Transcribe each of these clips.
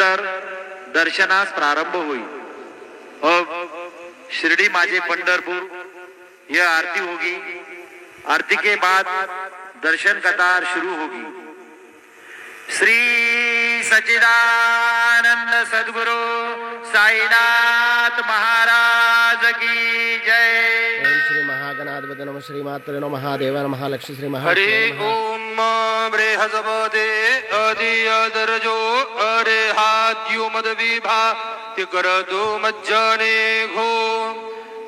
नंतर दर्शनास प्रारंभ होईल। अब शिरडी माझे पंढरपुर यह आरती होगी। आरती के बाद दर्शन कतार शुरू होगी। श्री सच्चिदानंद सद्गुरु साईनाथ महाराज की जय। ओम श्री महागणाधिपते नमः, श्री मात्रे नमः, महादेव नमः, लक्ष्मी श्री महा। हरि ओम बृहस्पते अधियदर्जो अरे हाद्यो मद विभा तिकरदो मज्जने घो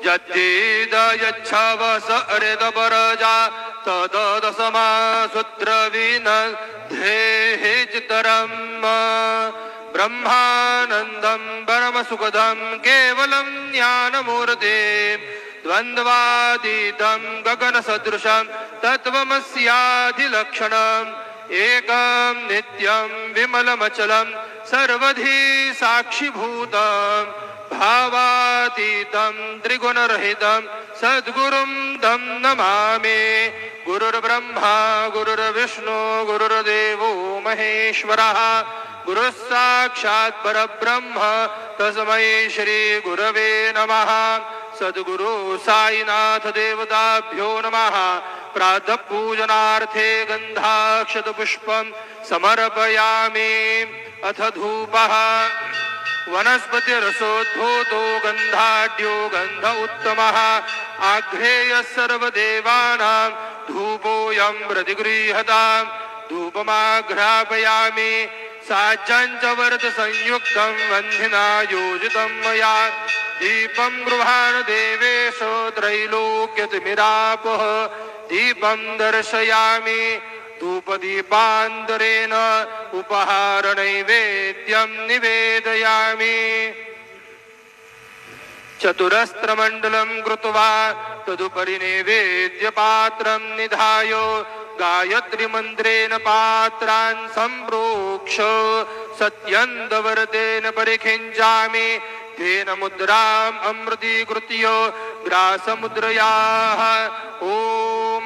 जद्देद यच्छवस अरे दबरजा तददसमा सूत्रविन धेहितरम ब्रह्मानंदं परमसुखदं केवलं ज्ञानमूर्ते द्वन्द्वातीतं गगनसदृशं तत्त्वमस्याधिलक्षणम् एकं नित्यं विमलमचलं सर्वधी साक्षिभूतं भावातीतं त्रिगुणरहितं सद्गुरुं तं नमामि। गुरुर्ब्रह्मा गुरुर्विष्णु गुरुर्देवो महेश्वरः गुरुः साक्षात् परब्रह्म तस्मै श्री गुरवे नमः। सद्गुरु साईनाथ देवताभ्यो नमः। प्रातः पूजनार्थे गंधाक्षत पुष्पं समर्पयामि। अथ धूपः वनस्पतिरसोद्भूतो गंधाढ्यो गंध उत्तमः आघ्रेय सर्वदेवानां धूपोऽयं प्रतिगृह्यताम्। धूपमाघ्रापयामि साज्यं च वर्त संयुक्तं वह्निना योजितं मया। दीपं गृहाण देवेशो त्रैलोक्यतिमिरापः दीपं दर्शयामि। धूपदीपान्तरेण उपहार नैवेद्यं निवेदयामि। चतुरस्त्रमण्डलं कृत्वा तदुपरि नैवेद्यपात्रं निधाय गायत्रीमन्त्रेण पात्रान् सम्प्रोक्ष सत्यन्दवर्तेन परिखिञ्चामि। तेन मुद्राम् अमृतीकृत्य ग्रासमुद्रयाः ॐ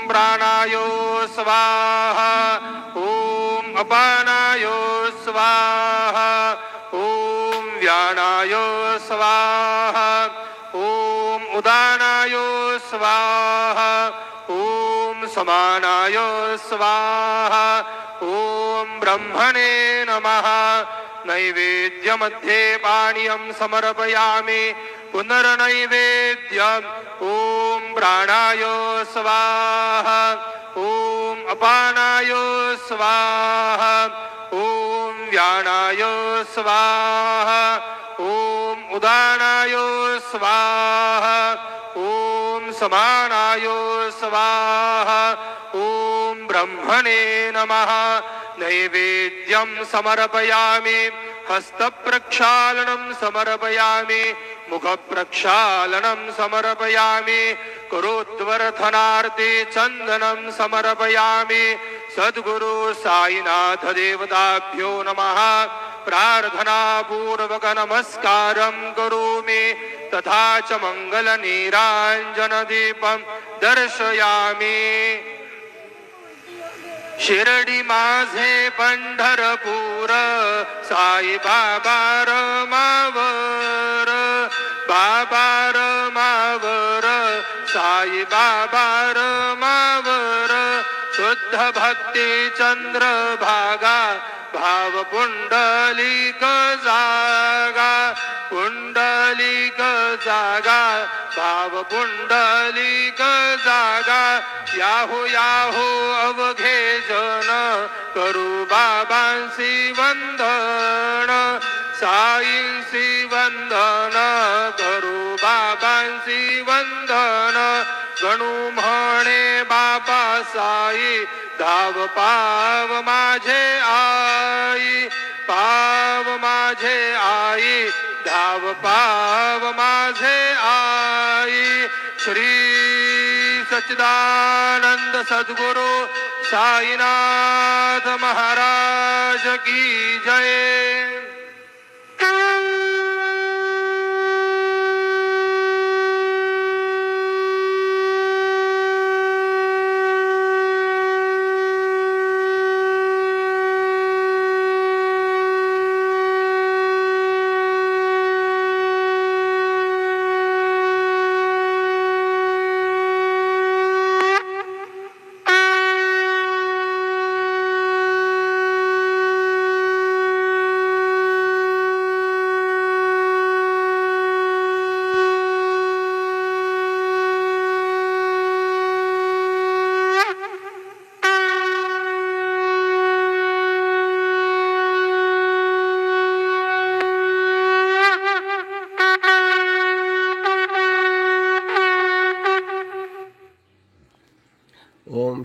प्राणाय स्वाहा ॐ अपानाय स्वाहा ॐ व्यानाय स्वाहा ॐ उदानाय स्वाहा ॐ समानाय स्वाहा ॐ ब्रह्मणे नमः। नैवेद्यमध्ये पानीयं समर्पयामि। पुनर्नैवेद्यम् ॐ प्राणाय स्वाहा ॐ अपानाय स्वाहा ॐ व्यानाय स्वाहा ॐ उदानाय स्वाहा ॐ समानाय स्वाहा ॐ ब्रह्मणे नमः। नैवेद्यं समर्पयामि। हस्तप्रक्षालनं समर्पयामि। मुखप्रक्षालनं समर्पयामि। करोद्वर्धनार्थे चन्दनं समर्पयामि। सद्गुरु साईनाथ देवताभ्यो नमः। प्रार्थनापूर्वक नमस्कारं करोमि। तथा च मङ्गलनीराञ्जनदीपं दर्शयामि। शिरडी माझे पंढरपूर साई बाबा रमावर बाबा रमावर साई बाबा रमावर शुद्ध भक्ती चंद्रभागा भाव पुंडलिक जागा पुंडलिक जागा भाव पुंडलिक जागा याहो याहो अवघे जन करू बाबांसी वंदन साईंसी वंदन करू बाबांसी वंदन गणू म्हणे बाबा साई धाव पाव माझे आई पाव माझे आई धाव पाव माझे आई। श्री सच्चिदानंद सद्गुरु साईनाथ महाराज की जय।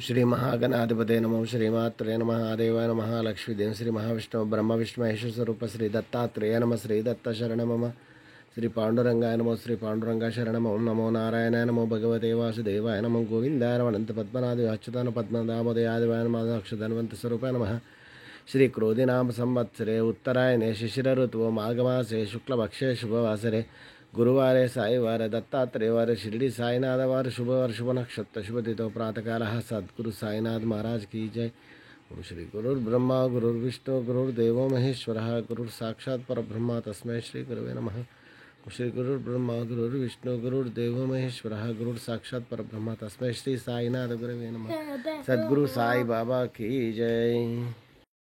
श्री महागणाधिपते नमो श्रीमात्रे नमः देवाय नमः लक्ष्मीदेव श्री महाविष्णु ब्रह्म विष्णु महेश्वर स्वरूप श्री दत्तात्रेय नमः श्री दत्त शरण मम श्री पांडुरंगाय नमो श्री पांडुरंगा शरण ओम नमो नारायणाय नमो भगवते वासुदेवाय नमो गोविंदाय नमः अनंत पद्मनाभ अच्युतान पद्मनाभोदयादिवाय नमः अक्षधन्वंत स्वरूपाय नमः श्री क्रोधिनाम संवत्सरे उत्तरायणे शिशिर ऋतु माघमासे शुक्लपक्षे शुभवासरे गुरुवारे साईवार दत्तात्रेयवार शिरडी साईनाथवार शुभवार शुभ नक्षत्र शुभ तिथो प्रातःकालः सद्गुरु साईनाथ महाराज की जय। ओम श्री गुरुर्ब्रह्मा गुरुर्विष्णु गुरुर्देवो महेश्वरः गुरुर्साक्षात् परब्रह्म तस्मै श्री गुरुवे नमः। ओम श्री गुरुर्ब्रह्मा गुरुर्विष्णु गुरुर्देवो महेश्वरः गुरुर्साक्षात् परब्रह्म तस्मै श्री साईनाथ गुरुवे नमः। सद्गुरु साई बाबा की जय।